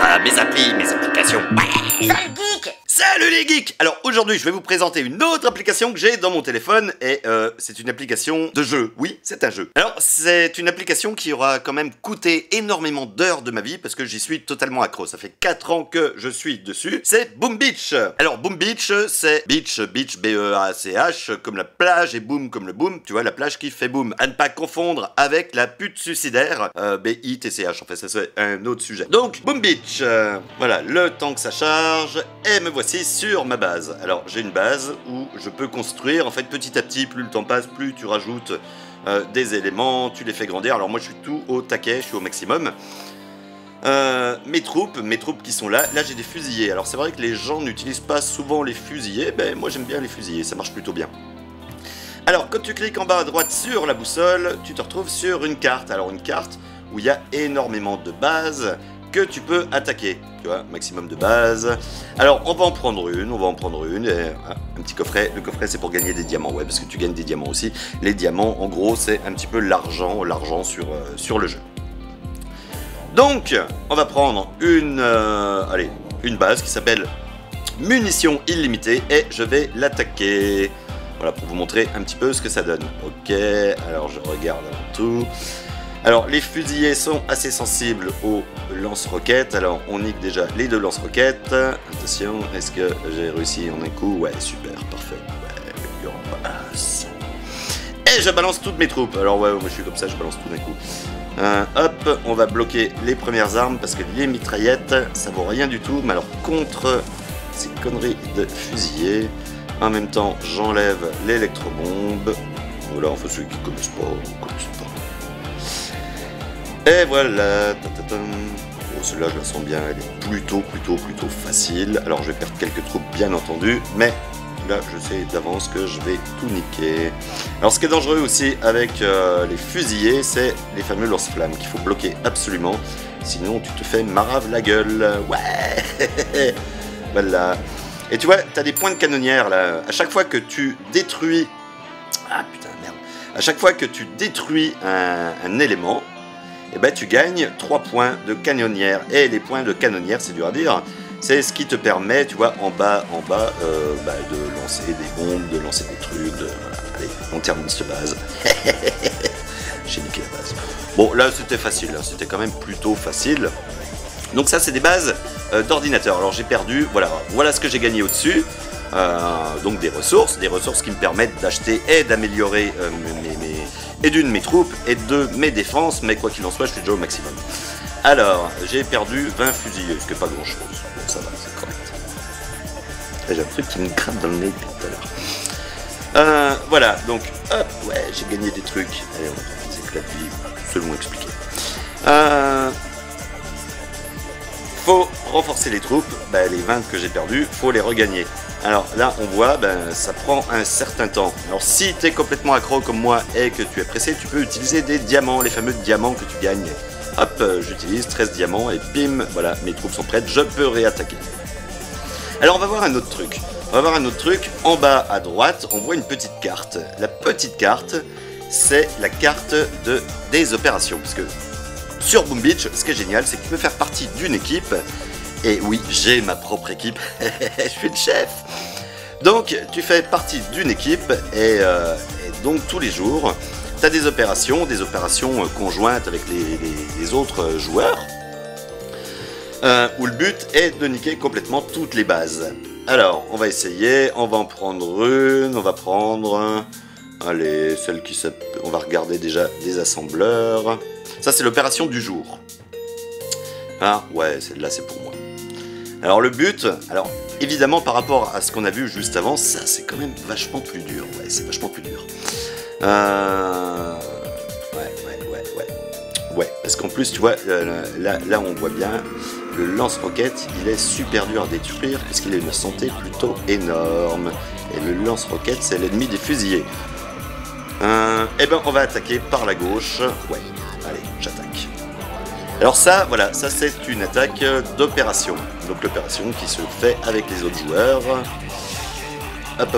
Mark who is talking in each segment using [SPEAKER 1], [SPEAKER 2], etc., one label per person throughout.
[SPEAKER 1] mes applis, mes applications. Ouais.
[SPEAKER 2] Salut geek!
[SPEAKER 1] Salut les geeks! Alors aujourd'hui je vais vous présenter une autre application que j'ai dans mon téléphone et c'est une application de jeu. Oui, c'est un jeu. Alors c'est une application qui aura quand même coûté énormément d'heures de ma vie parce que j'y suis totalement accro. Ça fait 4 ans que je suis dessus. C'est Boom Beach. Alors Boom Beach, c'est beach, B-E-A-C-H, comme la plage et boom comme le boom. Tu vois, la plage qui fait boom. À ne pas confondre avec la pute suicidaire, B-I-T-C-H. En fait, ça c'est un autre sujet. Donc Boom Beach, voilà, le temps que ça charge et me voici sur ma base. Alors j'ai une base où je peux construire en fait petit à petit, plus le temps passe, plus tu rajoutes des éléments, tu les fais grandir. Alors moi je suis tout au taquet, je suis au maximum. Mes troupes qui sont là, j'ai des fusiliers. Alors c'est vrai que les gens n'utilisent pas souvent les fusiliers, ben moi j'aime bien les fusiliers, ça marche plutôt bien. Alors quand tu cliques en bas à droite sur la boussole, tu te retrouves sur une carte. Alors une carte où il y a énormément de bases que tu peux attaquer, tu vois, maximum de bases. Alors on va en prendre une, et, un petit coffret. Le coffret c'est pour gagner des diamants, ouais, parce que tu gagnes des diamants aussi. Les diamants en gros c'est un petit peu l'argent sur le jeu. Donc on va prendre une base qui s'appelle munitions illimitées et je vais l'attaquer. Voilà, pour vous montrer un petit peu ce que ça donne. Ok, alors je regarde avant tout. Alors les fusiliers sont assez sensibles aux lance-roquettes. Alors on nique déjà les deux lance-roquettes. Attention, est-ce que j'ai réussi en un coup? Ouais, super, parfait. Ouais, et je balance toutes mes troupes. Alors ouais, moi je suis comme ça, je balance tout d'un coup. Hop, on va bloquer les premières armes parce que les mitraillettes, ça vaut rien du tout. Mais alors contre ces conneries de fusiliers, en même temps j'enlève l'électrobombe. Voilà, enfin ceux qui connaissent pas, Et voilà, oh, celle-là je la sens bien, elle est plutôt facile. Alors je vais perdre quelques troupes bien entendu, mais là je sais d'avance que je vais tout niquer. Alors ce qui est dangereux aussi avec les fusillés, c'est les fameux lance-flammes qu'il faut bloquer absolument, sinon tu te fais marave la gueule. Ouais. Voilà. Et tu vois, t'as des points de canonnière là, à chaque fois que tu détruis... Ah putain merde. À chaque fois que tu détruis un élément, et ben tu gagnes 3 points de canonnière. Et les points de canonnière, c'est dur à dire, c'est ce qui te permet, tu vois, en bas, de lancer des bombes, de lancer des trucs, voilà. Allez, on termine cette base. J'ai niqué la base. Bon, là c'était facile, là, c'était quand même plutôt facile. Donc ça c'est des bases d'ordinateur. Alors j'ai perdu, voilà ce que j'ai gagné au-dessus. Donc des ressources qui me permettent d'acheter et d'améliorer mes troupes et de mes défenses, mais quoi qu'il en soit je suis déjà au maximum. Alors j'ai perdu 20 fusillés, ce qui n'est pas grand chose. Bon ça va, c'est correct. J'ai un truc qui me gratte dans le nez depuis tout à l'heure. Voilà, donc hop, ouais, j'ai gagné des trucs. Allez, on va prendre ces éclats de vie, selon expliqué. Faut renforcer les troupes, les 20 que j'ai perdus, faut les regagner. Alors là on voit, ça prend un certain temps. Alors si tu es complètement accro comme moi et que tu es pressé, tu peux utiliser des diamants, les fameux diamants que tu gagnes. Hop, j'utilise 13 diamants et bim, voilà, mes troupes sont prêtes, je peux réattaquer. Alors on va voir un autre truc. En bas à droite, on voit une petite carte. La petite carte, c'est la carte des opérations. Parce que sur Boom Beach, ce qui est génial, c'est que tu peux faire partie d'une équipe. Et oui, j'ai ma propre équipe, je suis le chef. Donc, tu fais partie d'une équipe et donc tous les jours, tu as des opérations conjointes avec les autres joueurs, où le but est de niquer complètement toutes les bases. Alors, on va essayer, on va en prendre une, on va prendre... Allez, celle qui s'appelle... On va regarder déjà les assembleurs. Ça, c'est l'opération du jour. Ah, ouais, celle-là, c'est pour moi. Alors le but, alors évidemment par rapport à ce qu'on a vu juste avant, ça c'est quand même vachement plus dur. Ouais, c'est vachement plus dur. Ouais, parce qu'en plus tu vois, là on voit bien, le lance-roquette il est super dur à détruire parce qu'il a une santé plutôt énorme. Et le lance-roquette c'est l'ennemi des fusillés. Et ben on va attaquer par la gauche. Ouais, allez, j'attaque. Alors ça, voilà, ça c'est une attaque d'opération. Donc l'opération qui se fait avec les autres joueurs. Hop,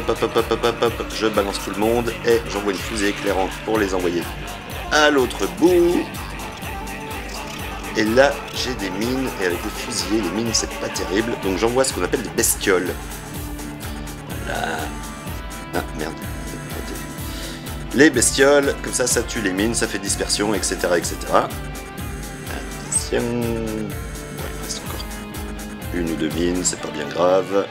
[SPEAKER 1] je balance tout le monde et j'envoie une fusée éclairante pour les envoyer à l'autre bout. Et là, j'ai des mines, et avec les fusillés, les mines, c'est pas terrible. Donc j'envoie ce qu'on appelle des bestioles. Voilà. Ah, merde. Les bestioles, comme ça tue les mines, ça fait dispersion, etc. etc. Attention. Ouais, il reste encore une ou deux mines, c'est pas bien grave.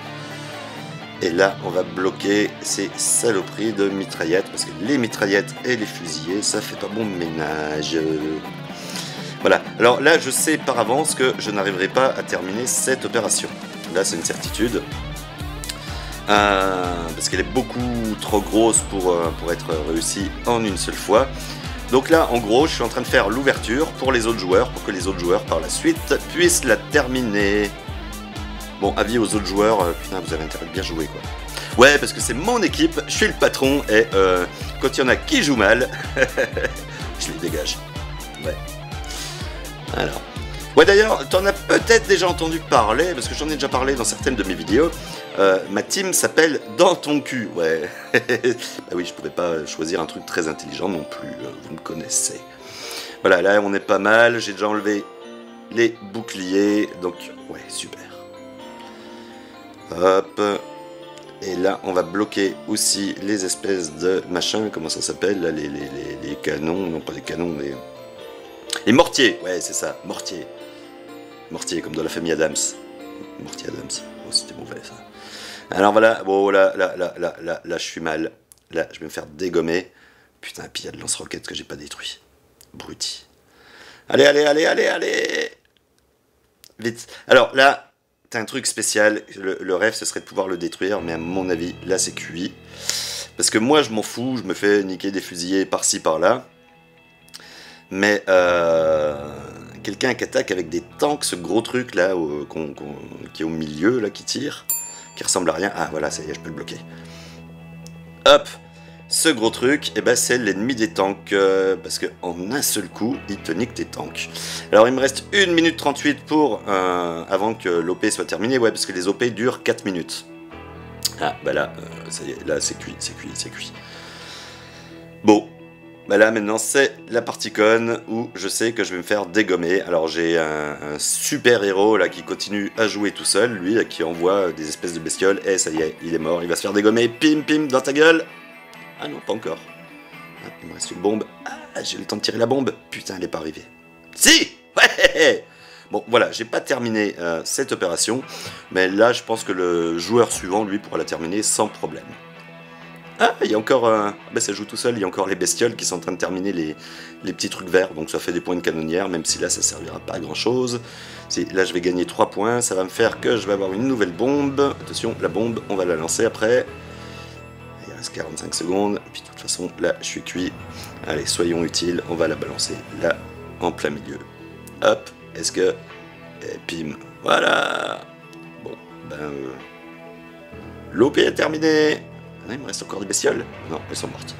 [SPEAKER 1] Et là, on va bloquer ces saloperies de mitraillettes, parce que les mitraillettes et les fusillés, ça fait pas bon ménage. Voilà. Alors là, je sais par avance que je n'arriverai pas à terminer cette opération. Là, c'est une certitude. Parce qu'elle est beaucoup trop grosse pour être réussie en une seule fois. Donc là, en gros, je suis en train de faire l'ouverture pour les autres joueurs, pour que les autres joueurs, par la suite, puissent la terminer. Bon, avis aux autres joueurs, putain, vous avez intérêt de bien jouer, quoi. Ouais, parce que c'est mon équipe, je suis le patron, et quand il y en a qui jouent mal, je les dégage. Ouais. Alors. Ouais, d'ailleurs, t'en as peut-être déjà entendu parler, parce que j'en ai déjà parlé dans certaines de mes vidéos. Ma team s'appelle Dans ton cul, ouais. Bah oui, je pouvais pas choisir un truc très intelligent non plus, vous me connaissez. Voilà, là on est pas mal, j'ai déjà enlevé les boucliers, donc ouais, super. Hop. Et là, on va bloquer aussi les espèces de machins, comment ça s'appelle, là, les canons, non pas les canons, les mortiers, ouais, c'est ça, mortiers. Mortier, comme dans la famille Adams. Mortier Adams. Oh, c'était mauvais, ça. Alors voilà, bon, là, je suis mal. Là, je vais me faire dégommer. Putain, puis il y a de lance-roquettes que j'ai pas détruit. Bruti. Allez, allez, allez, allez, allez. Vite. Alors là, t'as un truc spécial. Le rêve, ce serait de pouvoir le détruire, mais à mon avis, là, c'est cuit. Parce que moi, je m'en fous. Je me fais niquer des fusillés par-ci, par-là. Mais, quelqu'un qui attaque avec des tanks, ce gros truc là qui est au milieu, là, qui tire, qui ressemble à rien. Ah voilà, ça y est, je peux le bloquer. Hop, ce gros truc, eh ben, c'est l'ennemi des tanks, parce qu'en un seul coup, il te nique tes tanks. Alors il me reste 1 minute 38 pour, avant que l'OP soit terminé, ouais, parce que les OP durent 4 minutes. Ah, bah là, ça y est, là c'est cuit, c'est cuit, c'est cuit. Bon. Bah là maintenant c'est la partie conne où je sais que je vais me faire dégommer. Alors j'ai un super héros là qui continue à jouer tout seul, lui là, qui envoie des espèces de bestioles, et ça y est, il est mort, il va se faire dégommer, pim pim dans ta gueule. Ah non, pas encore. Ah, il me reste une bombe. Ah, j'ai eu le temps de tirer la bombe. Putain, elle est pas arrivée. Si. Ouais. Bon voilà, j'ai pas terminé cette opération, mais là je pense que le joueur suivant lui pourra la terminer sans problème. Ah, il y a encore... bah, ça joue tout seul, il y a encore les bestioles qui sont en train de terminer les petits trucs verts, donc ça fait des points de canonnière, même si là ça servira pas à grand chose. Là je vais gagner 3 points, ça va me faire que je vais avoir une nouvelle bombe. Attention, la bombe, on va la lancer après. Il reste 45 secondes, et puis de toute façon, là je suis cuit. Allez, soyons utiles, on va la balancer là, en plein milieu. Hop, est-ce que... Et pim, voilà. Bon, ben... l'OP est terminé. Ah, il me reste encore des bestioles. Non, elles sont mortes.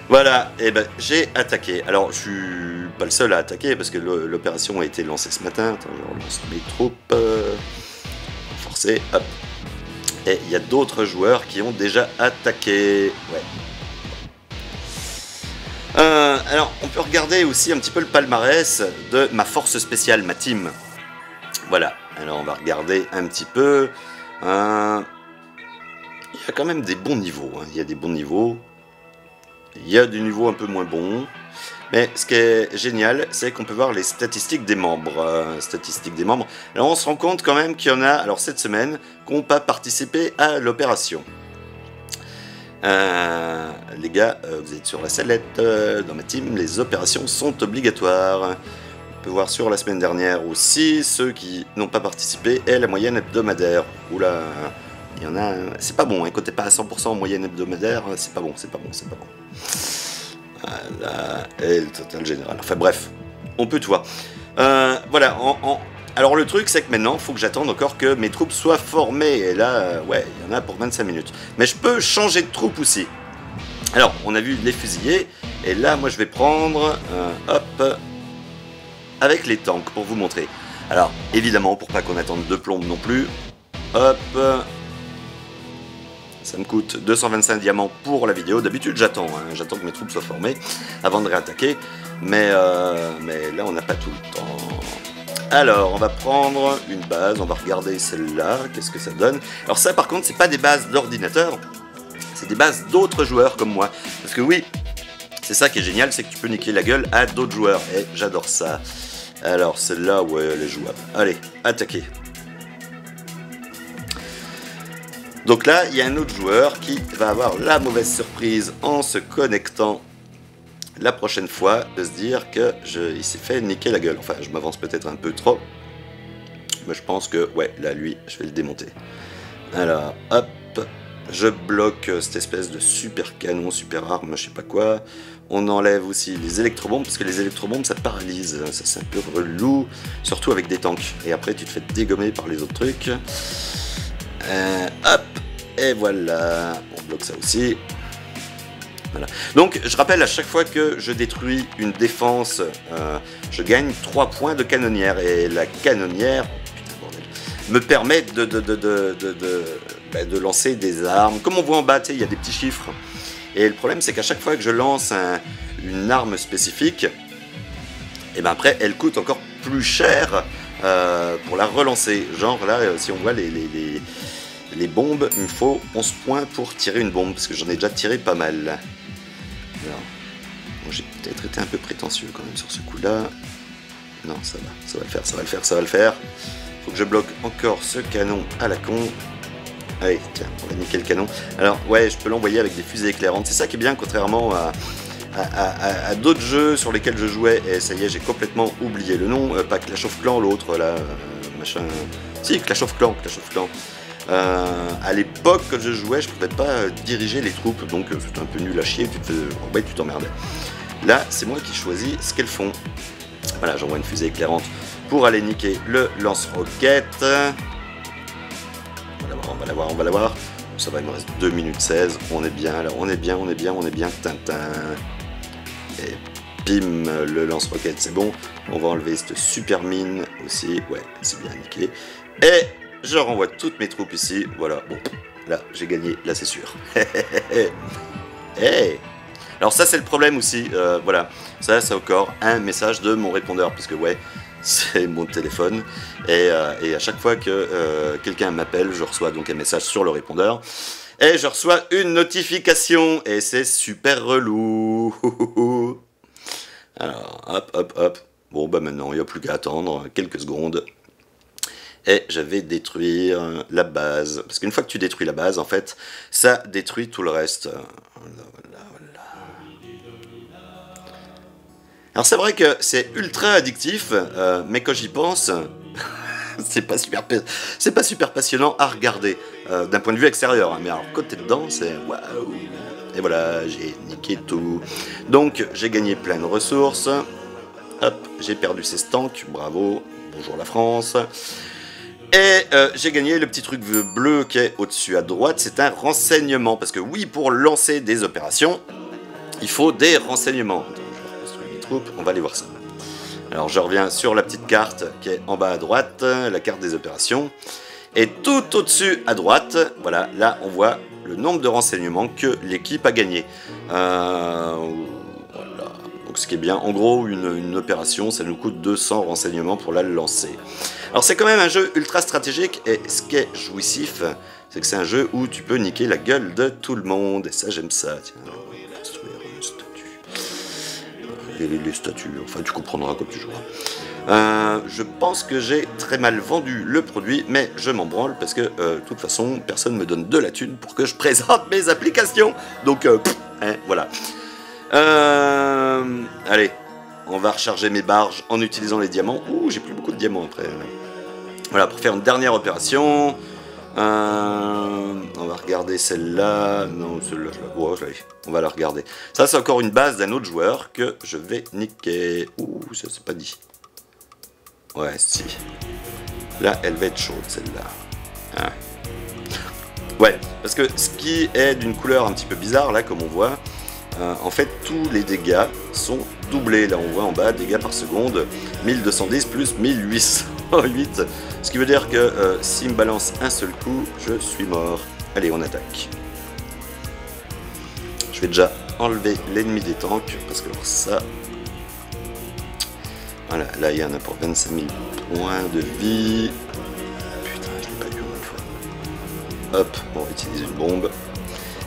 [SPEAKER 1] Voilà, et ben j'ai attaqué. Alors, je suis pas le seul à attaquer, parce que l'opération a été lancée ce matin. Attends, je relance mes troupes. Forcé, hop. Et il y a d'autres joueurs qui ont déjà attaqué. Ouais. Alors, on peut regarder aussi un petit peu le palmarès de ma force spéciale, ma team. Voilà, alors on va regarder un petit peu. Il y a quand même des bons niveaux, hein. Il y a des bons niveaux. Il y a des niveaux un peu moins bons. Mais ce qui est génial, c'est qu'on peut voir les statistiques des membres. Alors on se rend compte quand même qu'il y en a, alors cette semaine, qui n'ont pas participé à l'opération. Les gars, vous êtes sur la sellette. Dans ma team, les opérations sont obligatoires. On peut voir sur la semaine dernière aussi, ceux qui n'ont pas participé et la moyenne hebdomadaire. Oula, il y en a... C'est pas bon, hein, quand t'es pas à 100% en moyenne hebdomadaire, c'est pas bon, c'est pas bon, c'est pas bon. Voilà, et le total général. Enfin bref, on peut tout voir. Voilà, alors le truc c'est que maintenant, il faut que j'attende encore que mes troupes soient formées. Et là, ouais, il y en a pour 25 minutes. Mais je peux changer de troupe aussi. Alors, on a vu les fusillés. Et là, moi je vais prendre, hop, avec les tanks pour vous montrer. Alors, évidemment, pour pas qu'on attende de plomb non plus. Hop. Ça me coûte 225 diamants pour la vidéo. D'habitude, j'attends. Hein, j'attends que mes troupes soient formées avant de réattaquer. mais là on n'a pas tout le temps. Alors, on va prendre une base, on va regarder celle-là, qu'est-ce que ça donne. Alors ça, par contre, c'est pas des bases d'ordinateur, c'est des bases d'autres joueurs comme moi. Parce que oui, c'est ça qui est génial, c'est que tu peux niquer la gueule à d'autres joueurs, et j'adore ça. Alors, celle-là, ouais, elle est jouable. Allez, attaquez. Donc là, il y a un autre joueur qui va avoir la mauvaise surprise en se connectant la prochaine fois de se dire que il s'est fait niquer la gueule. Enfin, je m'avance peut-être un peu trop. Mais je pense que, ouais, là, lui, je vais le démonter. Alors, hop. Je bloque cette espèce de super canon, super arme, je sais pas quoi. On enlève aussi les électrobombes, parce que les électrobombes, ça paralyse. Ça, c'est un peu relou. Surtout avec des tanks. Et après, tu te fais dégommer par les autres trucs. Hop. Et voilà. On bloque ça aussi. Voilà. Donc je rappelle, à chaque fois que je détruis une défense, je gagne 3 points de canonnière. Et la canonnière, putain, bordel, me permet de lancer des armes. Comme on voit en bas, il y a des petits chiffres. Et le problème, c'est qu'à chaque fois que je lance une arme spécifique, et ben après, elle coûte encore plus cher pour la relancer. Genre là, si on voit les bombes, il me faut 11 points pour tirer une bombe, parce que j'en ai déjà tiré pas mal. Alors, bon, j'ai peut-être été un peu prétentieux quand même sur ce coup-là. Non, ça va, ça va le faire, ça va le faire, ça va le faire. Faut que je bloque encore ce canon à la con. Allez, tiens, on va niquer le canon. Alors, ouais, je peux l'envoyer avec des fusées éclairantes. C'est ça qui est bien, contrairement à d'autres jeux sur lesquels je jouais. Et ça y est, j'ai complètement oublié le nom. Pas Clash of Clans, l'autre, là, machin... Si, Clash of Clans, Clash of Clans. À l'époque, quand je jouais, je pouvais pas diriger les troupes, donc c'était un peu nul à chier, tu t'emmerdais. Là, c'est moi qui choisis ce qu'elles font. Voilà, j'envoie une fusée éclairante pour aller niquer le lance-roquette. On va l'avoir, on va l'avoir. Ça va, il me reste 2 minutes 16, on est bien, là, on est bien, on est bien, on est bien, tintin. Et bim, le lance-roquette, c'est bon. On va enlever cette super mine aussi, ouais, c'est bien niqué. Et je renvoie toutes mes troupes ici, voilà, bon, là, j'ai gagné, là, c'est sûr. Hey. Alors ça, c'est le problème aussi, voilà, ça, c'est encore un message de mon répondeur, parce que, ouais, c'est mon téléphone, et à chaque fois que quelqu'un m'appelle, je reçois donc un message sur le répondeur, et je reçois une notification, et c'est super relou. Alors, hop, hop, hop, bon, bah maintenant, il n'y a plus qu'à attendre quelques secondes. Et je vais détruire la base. Parce qu'une fois que tu détruis la base, en fait, ça détruit tout le reste. Voilà, voilà. Alors c'est vrai que c'est ultra addictif, mais quand j'y pense, c'est pas super passionnant à regarder. D'un point de vue extérieur, hein. Mais alors quand t'es dedans, c'est waouh. Et voilà, j'ai niqué tout. Donc j'ai gagné plein de ressources. Hop, j'ai perdu ces tanks, bravo. Bonjour la France. Et j'ai gagné le petit truc bleu qui est au-dessus à droite, c'est un renseignement. Parce que oui, pour lancer des opérations, il faut des renseignements. Attends, je vais reconstruire mes troupes, on va aller voir ça. Alors je reviens sur la petite carte qui est en bas à droite, la carte des opérations. Et tout au-dessus à droite, voilà, là on voit le nombre de renseignements que l'équipe a gagné. Voilà. Donc ce qui est bien, en gros, une opération, ça nous coûte 200 renseignements pour la lancer. Alors c'est quand même un jeu ultra stratégique, et ce qui est jouissif, c'est que c'est un jeu où tu peux niquer la gueule de tout le monde, et ça j'aime ça. Tiens, on va construire une statue. Les statues, enfin tu comprendras quand tu joueras. Je pense que j'ai très mal vendu le produit, mais je m'en branle, parce que de toute façon, personne ne me donne de la thune pour que je présente mes applications. Donc, voilà. Allez, on va recharger mes barges en utilisant les diamants. Ouh, j'ai plus beaucoup de diamants après. Voilà, pour faire une dernière opération. On va regarder celle-là. Non, celle-là, on va la regarder. Ça, c'est encore une base d'un autre joueur que je vais niquer. Ouh, ça, c'est pas dit. Ouais, si. Là, elle va être chaude, celle-là. Ah. Ouais, parce que ce qui est d'une couleur un petit peu bizarre, là, comme on voit... en fait, tous les dégâts sont doublés. Là, on voit en bas, dégâts par seconde, 1210 plus 1808. Ce qui veut dire que s'il me balance un seul coup, je suis mort. Allez, on attaque. Je vais déjà enlever l'ennemi des tanks, parce que ça, Voilà, là il y en a pour 25 000 points de vie. Putain, je l'ai pas eu une fois. Hop, on va utiliser une bombe.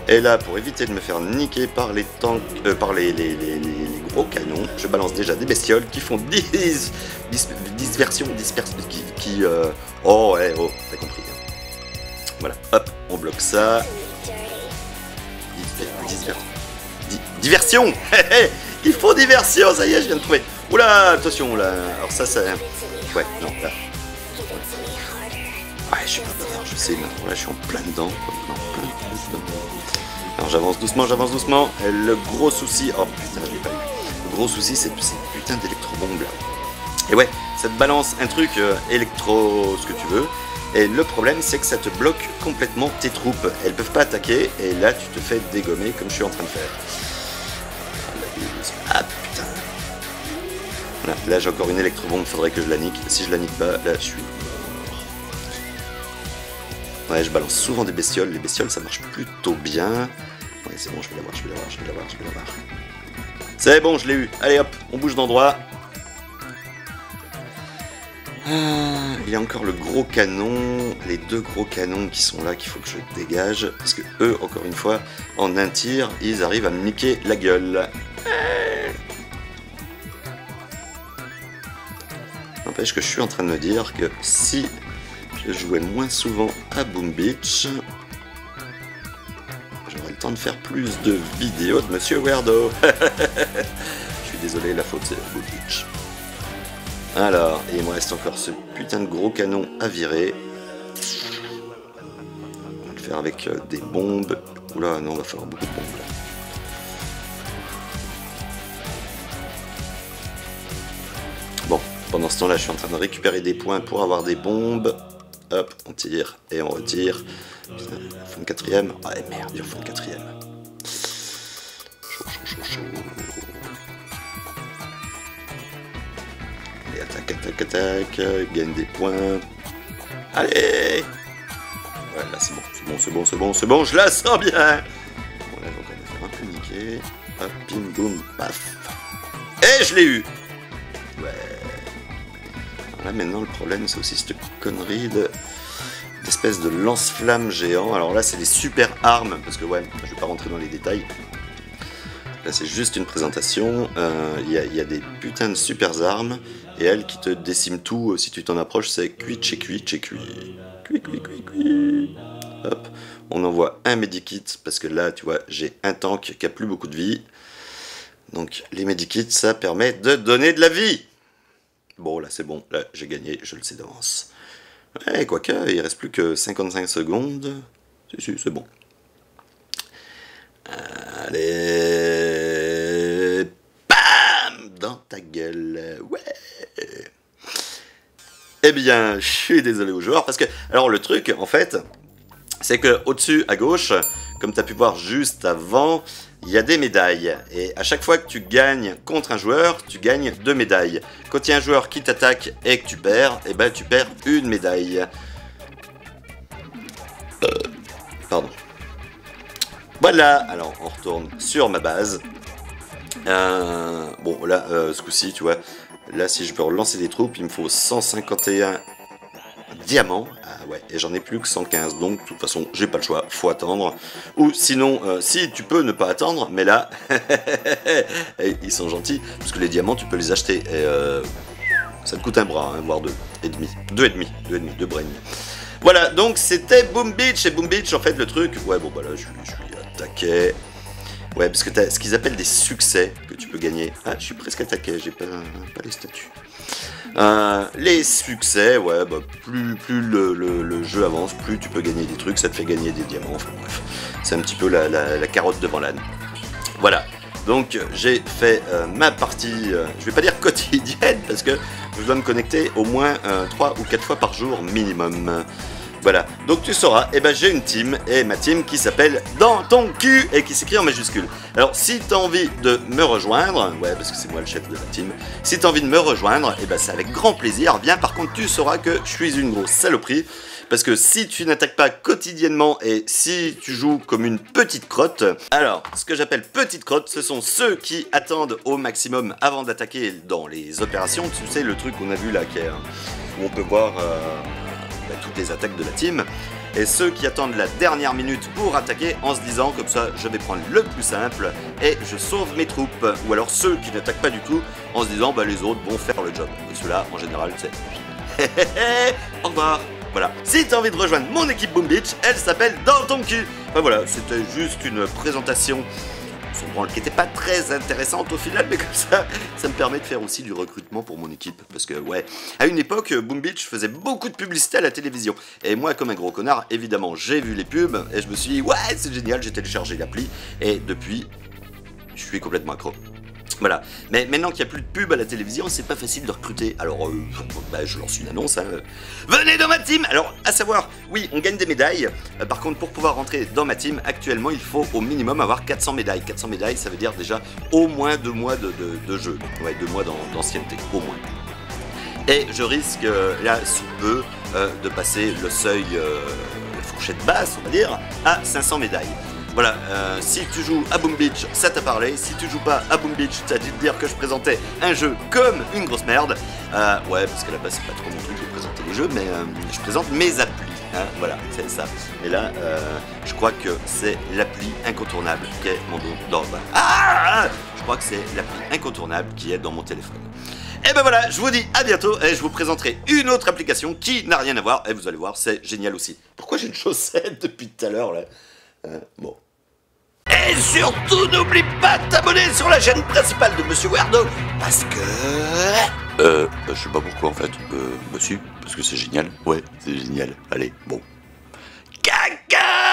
[SPEAKER 1] Et là, pour éviter de me faire niquer par les tanks, par les gros canons, je balance déjà des bestioles qui font dispersion, oh ouais, oh, t'as compris. Voilà, hop, on bloque ça. Diversion. Il faut diversion, ça y est, je viens de trouver. Oula, attention, là, alors ça, ouais, non, là. Ouais, je suis pas bavard, je sais, mais là, je suis en plein dedans. Alors j'avance doucement. Et le gros souci, oh putain, je l'ai pas eu. Le gros souci, c'est ces putains d'électrobombes là. Et ouais, ça te balance un truc électro, ce que tu veux. Et le problème, c'est que ça te bloque complètement tes troupes. Elles peuvent pas attaquer, et là, tu te fais dégommer comme je suis en train de faire. Ah putain. Voilà, là, j'ai encore une électrobombe, faudrait que je la nique. Si je la nique pas, là, je suis mort. Ouais, je balance souvent des bestioles. Les bestioles, ça marche plutôt bien. Ouais, c'est bon, je vais l'avoir. C'est bon, je l'ai eu. Allez hop, on bouge d'endroit. Il y a encore le gros canon, les deux gros canons qui sont là, qu'il faut que je dégage. Parce que eux, encore une fois, en un tir, ils arrivent à me niquer la gueule. N'empêche que je suis en train de me dire que si je jouais moins souvent à Boom Beach, j'aurais le temps de faire plus de vidéos de Monsieur Weirdo. Je suis désolé, la faute c'est Boom Beach. Alors, et il me reste encore ce putain de gros canon à virer. On va le faire avec des bombes. Oula, non, on va falloir beaucoup de bombes là. Bon, pendant ce temps-là, je suis en train de récupérer des points pour avoir des bombes. Hop, on tire et on retire. Putain, il faut une quatrième. Ah merde, il faut une quatrième. Chaud. Allez, attaque, gagne des points. Allez! Ouais, là c'est bon, je la sens bien! Bon, là, donc on va faire un peu niquer. Hop, bim, boum, paf. Et je l'ai eu! Ouais. Alors là, maintenant, le problème, c'est aussi cette connerie d'espèce de lance-flamme géant. Alors là, c'est des super armes, parce que, ouais, je vais pas rentrer dans les détails. Là, c'est juste une présentation. Il y a des putains de super armes. Et elles qui te déciment tout, si tu t'en approches, c'est cuit. Hop, on envoie un medikit, parce que là, tu vois, j'ai un tank qui a plus beaucoup de vie. Donc, les medikits, ça permet de donner de la vie. Bon, là, c'est bon. Là, j'ai gagné, je le sais d'avance. Ouais, quoique, il reste plus que 55 secondes. Si, c'est bon. Allez... Bam! Dans ta gueule. Ouais! Eh bien, je suis désolé aux joueurs, parce que... Alors, le truc, en fait, c'est que au-dessus, à gauche, comme tu as pu voir juste avant, il y a des médailles. Et à chaque fois que tu gagnes contre un joueur, tu gagnes 2 médailles. Quand il y a un joueur qui t'attaque et que tu perds, eh ben, tu perds une médaille. Pardon. Voilà, alors on retourne sur ma base. Bon, là, ce coup-ci, tu vois, là, si je veux relancer des troupes, il me faut 151 diamants. Ah ouais, et j'en ai plus que 115, donc de toute façon, j'ai pas le choix, faut attendre. Ou sinon, si tu peux ne pas attendre, mais là, ils sont gentils, parce que les diamants, tu peux les acheter. Et ça te coûte un bras, hein, voire 2 et demi. 2 bras et demi. Voilà, donc c'était Boom Beach, et Boom Beach, en fait, le truc, ouais, bon, bah là, je suis attaqué. Ouais, parce que tu as ce qu'ils appellent des succès que tu peux gagner. Ah, je suis presque attaqué, j'ai pas les statuts. Les succès, ouais, bah, plus le jeu avance, plus tu peux gagner des trucs, ça te fait gagner des diamants, enfin bref. C'est un petit peu la carotte devant l'âne. Voilà, donc j'ai fait ma partie, je vais pas dire quotidienne, parce que je dois me connecter au moins 3 ou 4 fois par jour minimum. Voilà, donc tu sauras, j'ai une team, et ma team qui s'appelle Dans ton cul, et qui s'écrit en majuscule. Alors si t'as envie de me rejoindre, ouais parce que c'est moi le chef de la team, si t'as envie de me rejoindre, c'est avec grand plaisir, viens, par contre tu sauras que je suis une grosse saloperie, parce que si tu n'attaques pas quotidiennement et si tu joues comme une petite crotte, alors ce que j'appelle petite crotte, ce sont ceux qui attendent au maximum avant d'attaquer dans les opérations, tu sais le truc qu'on a vu là, où on peut voir toutes les attaques de la team, et ceux qui attendent la dernière minute pour attaquer en se disant comme ça je vais prendre le plus simple et je sauve mes troupes, ou alors ceux qui n'attaquent pas du tout en se disant les autres vont faire le job, et ceux-là en général c'est au revoir. Voilà, si t'as envie de rejoindre mon équipe Boom Beach, elle s'appelle Dans ton cul. Enfin voilà, c'était juste une présentation qui n'était pas très intéressante au final, mais comme ça me permet de faire aussi du recrutement pour mon équipe. Parce que ouais, à une époque, Boom Beach faisait beaucoup de publicité à la télévision. Et moi, comme un gros connard, évidemment, j'ai vu les pubs et je me suis dit, ouais, c'est génial, j'ai téléchargé l'appli. Et depuis, je suis complètement accro. Voilà, mais maintenant qu'il n'y a plus de pub à la télévision, c'est pas facile de recruter. Alors, je lance une annonce, hein. Venez dans ma team. Alors, à savoir, oui, on gagne des médailles. Par contre, pour pouvoir rentrer dans ma team, actuellement, il faut au minimum avoir 400 médailles. 400 médailles, ça veut dire déjà au moins 2 mois de jeu. Ouais, 2 mois d'ancienneté, au moins. Et je risque, là, sous peu, de passer le seuil, la fourchette basse, on va dire, à 500 médailles. Voilà, si tu joues à Boom Beach, ça t'a parlé. Si tu joues pas à Boom Beach, t'as dû te dire que je présentais un jeu comme une grosse merde. Ouais, parce qu'à la base, c'est pas trop mon truc de présenter les jeux, mais je présente mes applis. Hein, voilà, c'est ça. Et là, je crois que c'est l'appli incontournable qui est je crois que c'est l'appli incontournable qui est dans mon téléphone. Et voilà, je vous dis à bientôt et je vous présenterai une autre application qui n'a rien à voir. Et vous allez voir, c'est génial aussi. Pourquoi j'ai une chaussette depuis tout à l'heure là? Bon. Et surtout, n'oublie pas de t'abonner sur la chaîne principale de Monsieur Weirdo, parce que... je sais pas pourquoi en fait. Si, parce que c'est génial. Ouais, c'est génial. Allez, bon. Caca!